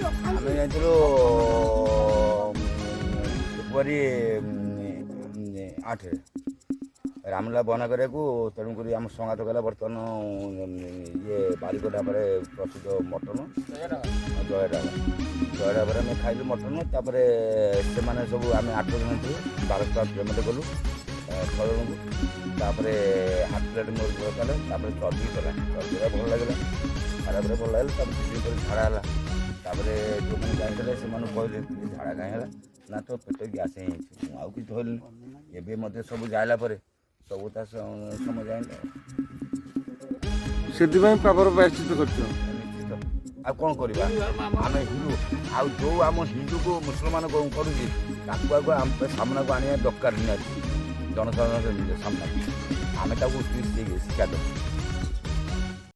ଆମେ ଯାଇଥିଲୁ ଫେବୃଆରୀ 8ରେ ରାମଲୀଳା ବନା କରିବାକୁ। ତେଣୁକରି ଆମ ସଙ୍ଗାତ କଲା ବର୍ତ୍ତମାନ ଇଏ ବାରିକ ଢାବାରେ ପ୍ରସିଦ୍ଧ ମଟନ ଜୟ ଢାବାରେ ଆମେ ଖାଇଲୁ ମଟନ। ତାପରେ ସେମାନେ ସବୁ ଆମେ 8 ଜଣ ଥିଲୁ 1200 ପେମେଣ୍ଟ କଲୁ 6 ଜଣଙ୍କୁ। ତାପରେ ହାଫ୍ ପ୍ଲେଟ୍ ମୋର କଲେ। ତାପରେ ଚର୍ବି କଲା, ଚର୍ବିଟା ଭଲ ଲାଗିଲା, ଖରାପରେ ଭଲ ଲାଗିଲା। ତାପରେ କିଛି ଦିନ ପରେ ଝାଡ଼ା ହେଲା। ତାପରେ ଯେଉଁମାନେ ଯାଇଥିଲେ ସେମାନଙ୍କୁ କହିଲେ ଝାଡ଼ା କାହିଁ ହେଲା ନା ତ ପେଟ ଗ୍ୟାସ୍ ହେଇଯାଇଛି। ମୁଁ ଆଉ କିଛି ଧରିଲିନି। ଏବେ ମଧ୍ୟ ସବୁ ଯାଇଲା ପରେ ସବୁ ତା ସମୟ ଯାଇନି ସେଥିପାଇଁ ପାପର ପ୍ରାୟଶ୍ଚିତ୍ତ କରିଛ। ନିଶ୍ଚିତ। ଆଉ କ'ଣ କରିବା ଆମେ ହିନ୍ଦୁ, ଆଉ ଯେଉଁ ଆମ ହିନ୍ଦୁକୁ ମୁସଲମାନ କରୁଛି ତାକୁ ଆଗ ଆମ ସାମ୍ନାକୁ ଆଣିବା ଦରକାର ନିହାତି ଜନସାଧାରଣ ସାମ୍ନାକୁ। ଆମେ ତାକୁ ଶିକ୍ଷା ଦେବୁ।